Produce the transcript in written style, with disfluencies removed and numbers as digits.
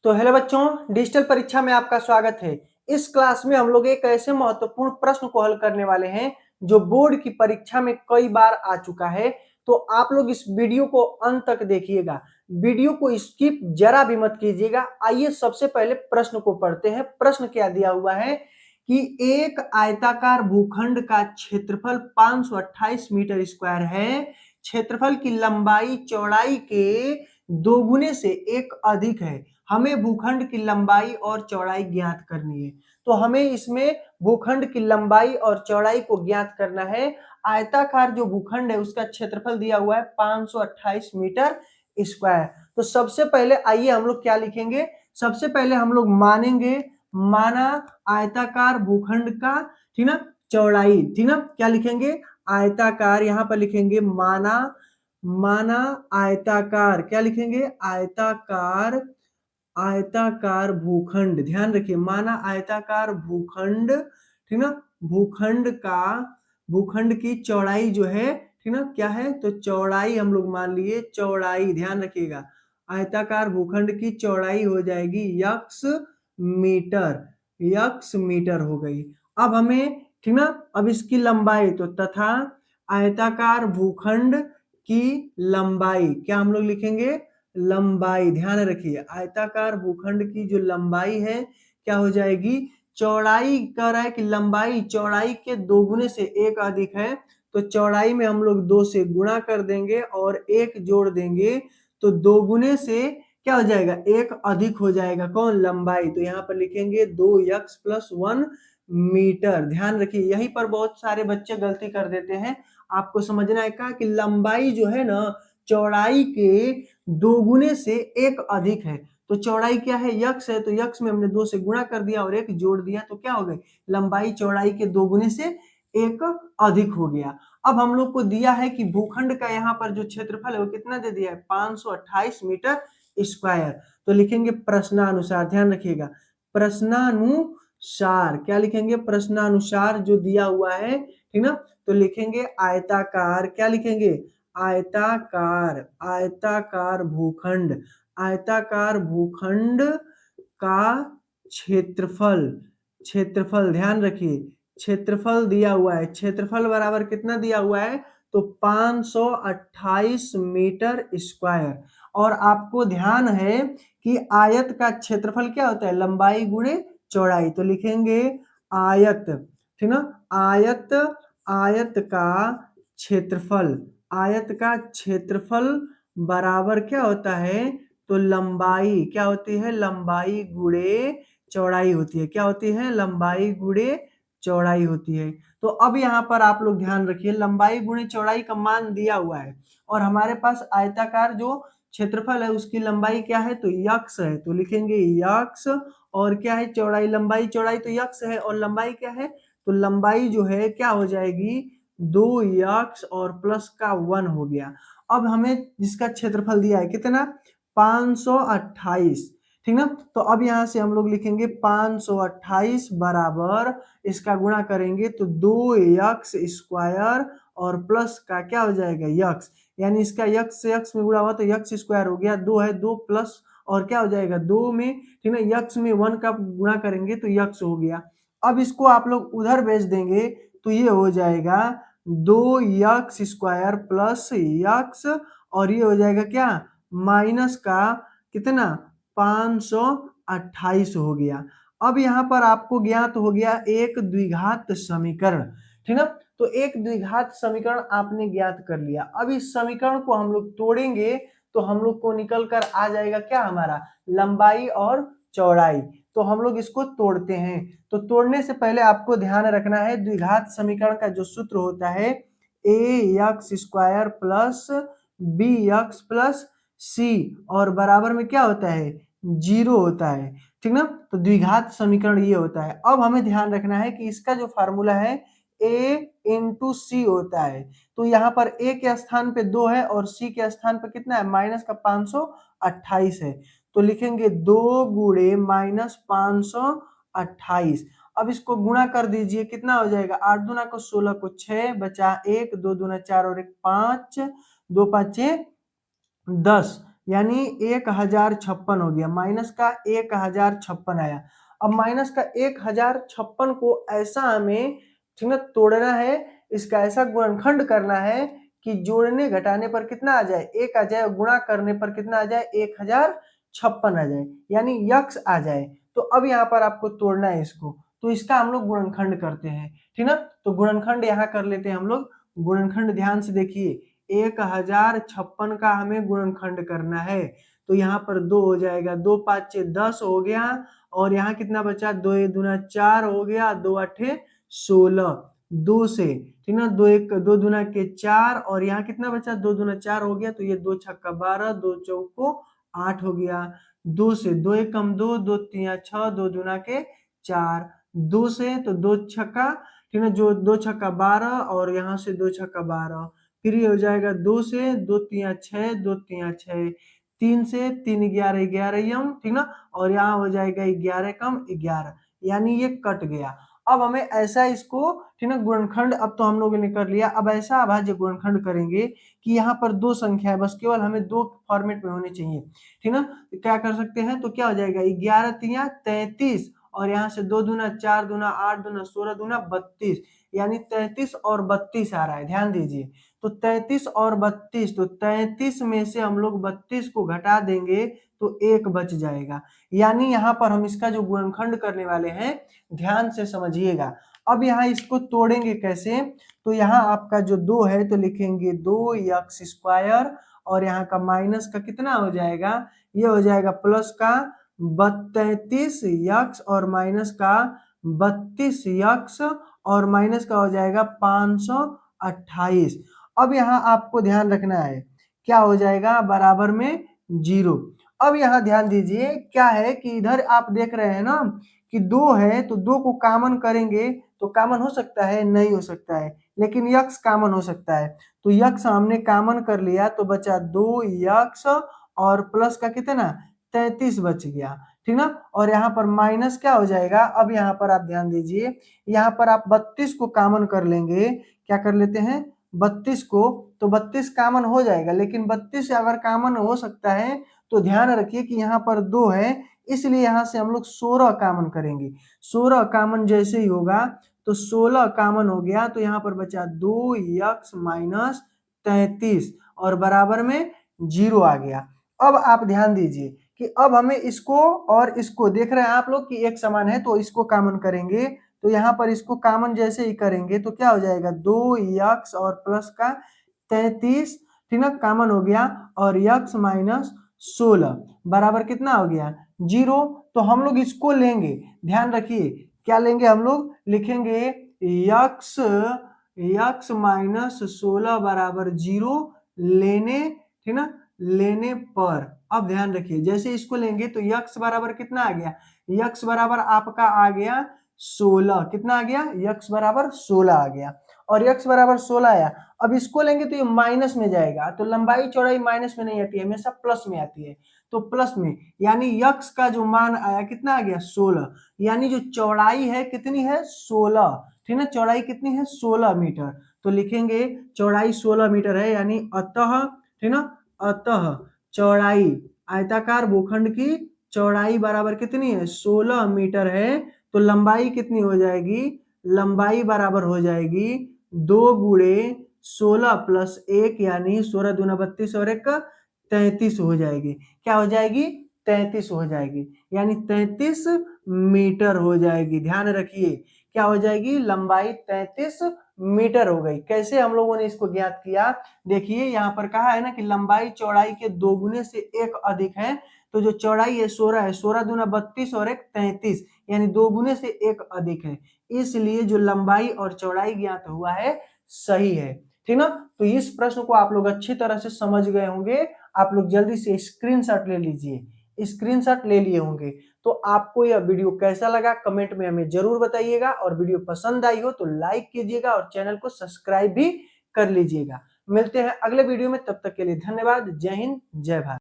तो हेलो बच्चों, डिजिटल परीक्षा में आपका स्वागत है। इस क्लास में हम लोग एक ऐसे महत्वपूर्ण प्रश्न को हल करने वाले हैं जो बोर्ड की परीक्षा में कई बार आ चुका है। तो आप लोग इस वीडियो को अंत तक देखिएगा, वीडियो को स्किप जरा भी मत कीजिएगा। आइए सबसे पहले प्रश्न को पढ़ते हैं। प्रश्न क्या दिया हुआ है कि एक आयताकार भूखंड का क्षेत्रफल 528 मीटर स्क्वायर है। क्षेत्रफल की लंबाई चौड़ाई के दोगुने से एक अधिक है। हमें भूखंड की लंबाई और चौड़ाई ज्ञात करनी है। तो हमें इसमें भूखंड की लंबाई और चौड़ाई को ज्ञात करना है। आयताकार जो भूखंड है उसका क्षेत्रफल दिया हुआ है 528 मीटर स्क्वायर। तो सबसे पहले आइए हम लोग क्या लिखेंगे, सबसे पहले हम लोग मानेंगे, माना आयताकार भूखंड का, ठीक ना, चौड़ाई, ठीक ना, क्या लिखेंगे, आयताकार, यहां पर लिखेंगे माना, माना आयताकार, क्या लिखेंगे, आयताकार, आयताकार भूखंड, ध्यान रखिए, माना आयताकार भूखंड, ठीक ना, भूखंड का, भूखंड की चौड़ाई जो है, ठीक ना, क्या है, तो चौड़ाई हम लोग मान लिए, चौड़ाई, ध्यान रखिएगा, आयताकार भूखंड की चौड़ाई हो जाएगी यक्स मीटर, यक्स मीटर हो गई। अब हमें, ठीक ना, अब इसकी लंबाई, तो तथा आयताकार भूखंड की लंबाई, क्या हम लोग लिखेंगे, लंबाई, ध्यान रखिए, आयताकार भूखंड की जो लंबाई है क्या हो जाएगी, चौड़ाई कह रहा है कि लंबाई चौड़ाई के दोगुने से एक अधिक है। तो चौड़ाई में हम लोग 2 से गुणा कर देंगे और एक जोड़ देंगे, तो दोगुने से क्या हो जाएगा, एक अधिक हो जाएगा, कौन, लंबाई। तो यहाँ पर लिखेंगे 2x+1 मीटर। ध्यान रखिए, यहीं पर बहुत सारे बच्चे गलती कर देते हैं। आपको समझना है क्या कि लंबाई जो है ना चौड़ाई के दोगुने से एक अधिक है। तो चौड़ाई क्या है, यक्स है, तो यक्स में हमने 2 से गुणा कर दिया और एक जोड़ दिया, तो क्या हो गई, लंबाई चौड़ाई के दोगुने से एक अधिक हो गया। अब हम लोग को दिया है कि भूखंड का यहाँ पर जो क्षेत्रफल है वो कितना दे दिया है, 528 मीटर स्क्वायर। तो लिखेंगे प्रश्नानुसार, ध्यान रखिएगा, प्रश्नानुसार, क्या लिखेंगे, प्रश्नानुसार जो दिया हुआ है, ठीक ना, तो लिखेंगे आयताकार, क्या लिखेंगे, आयताकार, आयताकार भूखंड, आयताकार भूखंड का क्षेत्रफल, क्षेत्रफल ध्यान रखिए, क्षेत्रफल दिया हुआ है, क्षेत्रफल बराबर कितना दिया हुआ है, तो 528 मीटर स्क्वायर। और आपको ध्यान है कि आयत का क्षेत्रफल क्या होता है, लंबाई गुणे चौड़ाई। तो लिखेंगे आयत, ठीक ना, आयत, आयत का क्षेत्रफल, आयत का क्षेत्रफल बराबर क्या होता है, तो लंबाई, क्या होती है, लंबाई गुणे चौड़ाई होती है, क्या होती है, लंबाई गुणे चौड़ाई होती है। तो अब यहाँ पर आप लोग ध्यान रखिए, लंबाई गुणे चौड़ाई का मान दिया हुआ है और हमारे पास आयताकार जो क्षेत्रफल है उसकी लंबाई क्या है, तो यक्स है। तो लिखेंगे यक्स, और क्या है, चौड़ाई, लंबाई चौड़ाई तो यक्स है और लंबाई क्या है, तो लंबाई जो है क्या हो जाएगी, 2x और प्लस का 1 हो गया। अब हमें जिसका क्षेत्रफल दिया है कितना, 528, ठीक ना, तो अब यहाँ से हम लोग लिखेंगे 528 बराबर, इसका गुणा करेंगे तो 2x स्क्वायर और प्लस का क्या हो जाएगा, यक्स, यानी इसका यक्स से यक्स में गुणा हुआ तो यक्स स्क्वायर हो गया, 2 है, 2 प्लस और क्या हो जाएगा, 2 में, ठीक ना, यक्स में 1 का गुणा करेंगे तो यक्स हो गया। अब इसको आप लोग उधर भेज देंगे तो ये हो जाएगा 2x स्क्वायर प्लस यक्स, और ये हो जाएगा क्या, माइनस का कितना, 528 हो गया। अब यहाँ पर आपको ज्ञात हो गया एक द्विघात समीकरण, ठीक ना, तो एक द्विघात समीकरण आपने ज्ञात कर लिया। अब इस समीकरण को हम लोग तोड़ेंगे तो हम लोग को निकल कर आ जाएगा क्या, हमारा लंबाई और चौड़ाई। तो हम लोग इसको तोड़ते हैं। तो तोड़ने से पहले आपको ध्यान रखना है, द्विघात समीकरण का जो सूत्र होता है ax² plus bx plus c, और बराबर में क्या होता है, 0 होता है, ठीक ना, तो द्विघात समीकरण ये होता है। अब हमें ध्यान रखना है कि इसका जो फार्मूला है a इंटू सी होता है। तो यहाँ पर a के स्थान पे 2 है और c के स्थान पे कितना है, माइनस का 528 है। तो लिखेंगे 2 गुणे माइनस 528। अब इसको गुणा कर दीजिए, कितना हो जाएगा, 8 दूना को 16 को 6 बचा 1, 2 दूना 4 और 1 5, 2 5 10, यानी 1056 हो गया, माइनस का 1056 आया। अब माइनस का 1056 को ऐसा हमें ठीक ना तोड़ना है, इसका ऐसा गुणनखंड करना है कि जोड़ने घटाने पर कितना आ जाए 1 आ जाए, गुणा करने पर कितना आ जाए 1056 आ जाए, यानी यक्स आ जाए। तो अब यहाँ पर आपको तोड़ना है इसको, तो इसका हम लोग गुणनखंड करते हैं, ठीक ना। तो गुणनखंड यहाँ कर लेते हैं हम लोग। गुणनखंड ध्यान से देखिए, 1056 का हमें गुणनखंड करना है। तो यहाँ पर 2 हो जाएगा, 2 5 6 10 हो गया, और यहाँ कितना बचा 2 दूना 4 हो गया, 2 8 16, 2 से ठीक ना, 2 दूना के 4, और यहाँ कितना बचा 2 दूना 4 हो गया, तो ये 2 छक्का 12, 2 चौको 8 हो गया। 2 से 2 एक कम 2, 2 तिया 6, 2 दूना के 4, 2 से तो 2 छक्का ठीक है, जो 2 छक्का 12, और यहाँ से 2 छक्का 12, फिर ये हो जाएगा 2 से 2 तिया 6, 2 तिया 6, 3 से 3 11 11 यम ठीक ना, और यहाँ हो जाएगा 11 कम 11, यानी ये कट गया। अब हमें ऐसा इसको ठीक ना गुणनखंड अब तो हम लोगों ने कर लिया। अब ऐसा अभाज्य गुणनखंड करेंगे कि यहाँ पर 2 संख्या है, बस केवल हमें 2 फॉर्मेट में होनी चाहिए, ठीक ना। तो क्या कर सकते हैं, तो क्या हो जाएगा 11 तिया 33, और यहाँ से 2 दूना 4 दूना 8 दूना 16 दूना 32, यानी 33 और 32 आ रहा है, ध्यान दीजिए। तो 33 और 32, तो 33 में से हम लोग 32 को घटा देंगे तो 1 बच जाएगा, यानी यहाँ पर हम इसका जो गुणनखंड करने वाले हैं ध्यान से समझिएगा। अब यहाँ इसको तोड़ेंगे कैसे, तो यहाँ आपका जो 2 है तो लिखेंगे 2 यक्स स्क्वायर, और यहाँ का माइनस का कितना हो जाएगा, ये हो जाएगा प्लस का 33 यक्स, और माइनस का 32 यक्स, और माइनस का हो जाएगा 528। अब यहाँ आपको ध्यान रखना है, क्या हो जाएगा बराबर में 0। अब यहाँ ध्यान दीजिए क्या है कि इधर आप देख रहे हैं ना कि 2 है, तो 2 को कॉमन करेंगे तो कॉमन हो सकता है, नहीं हो सकता है, लेकिन यक्स कॉमन हो सकता है। तो यक्स हमने कॉमन कर लिया, तो बचा 2 यक्स, और प्लस का कितना 33 बच गया, ठीक ना। और यहाँ पर माइनस क्या हो जाएगा, अब यहाँ पर आप ध्यान दीजिए, यहाँ पर आप 32 को कॉमन कर लेंगे, क्या कर लेते हैं 32 को, तो 32 कॉमन हो जाएगा, लेकिन 32 अगर कॉमन हो सकता है तो ध्यान रखिए कि यहाँ पर 2 है, इसलिए यहाँ से हम लोग 16 कॉमन करेंगे। 16 कॉमन जैसे ही होगा तो 16 कॉमन हो गया, तो यहाँ पर बचा 2 यक्स माइनस 33, और बराबर में 0 आ गया। अब आप ध्यान दीजिए कि अब हमें इसको और इसको देख रहे हैं आप लोग कि एक समान है, तो इसको कॉमन करेंगे, तो यहाँ पर इसको कॉमन जैसे ही करेंगे तो क्या हो जाएगा 2 यक्स और प्लस का 33 ठीक ना, कॉमन हो गया, और यक्स माइनस 16 बराबर कितना हो गया 0। तो हम लोग इसको लेंगे, ध्यान रखिए क्या लेंगे, हम लोग लिखेंगे यक्स यक्स माइनस 16 बराबर 0 लेने ठीक ना, लेने पर। अब ध्यान रखिए जैसे इसको लेंगे तो यक्स बराबर कितना आ गया, यक्स बराबर आपका आ गया 16, कितना आ गया यक्स बराबर 16 आ गया, और यक्स बराबर 16 आया। अब इसको लेंगे तो ये माइनस में जाएगा, तो लंबाई चौड़ाई माइनस में नहीं आती है, हमेशा प्लस में आती है, तो प्लस में, यानी यक्स का जो मान आया कितना आ गया 16, यानी जो चौड़ाई है कितनी है 16, ठीक है, चौड़ाई कितनी है 16 मीटर। तो लिखेंगे चौड़ाई 16 मीटर है, यानी अतः ठीक ना, अतः चौड़ाई आयताकार भूखंड की चौड़ाई बराबर कितनी है 16 मीटर है, तो लंबाई कितनी हो जाएगी, लंबाई बराबर हो जाएगी 2 गुणे 16 प्लस 1, यानी 16 दूना 32 और 1 33 हो जाएगी, क्या हो जाएगी 33 हो जाएगी, यानी 33 मीटर हो जाएगी। ध्यान रखिए क्या हो जाएगी, लंबाई 33 मीटर हो गई। कैसे हम लोगों ने इसको ज्ञात किया, देखिए यहाँ पर कहा है ना कि लंबाई चौड़ाई के 2 गुने से 1 अधिक है, तो जो चौड़ाई है 16 है, 16 दूना 32 और 1 33, यानी 2 गुने से 1 अधिक है, इसलिए जो लंबाई और चौड़ाई ज्ञात हुआ है सही है, ठीक ना। तो इस प्रश्न को आप लोग अच्छी तरह से समझ गए होंगे, आप लोग जल्दी से स्क्रीनशॉट ले लीजिए, स्क्रीनशॉट ले लिए होंगे। तो आपको यह वीडियो कैसा लगा कमेंट में हमें जरूर बताइएगा, और वीडियो पसंद आई हो तो लाइक कीजिएगा और चैनल को सब्सक्राइब भी कर लीजिएगा। मिलते हैं अगले वीडियो में, तब तक के लिए धन्यवाद। जय हिंद, जय भारत।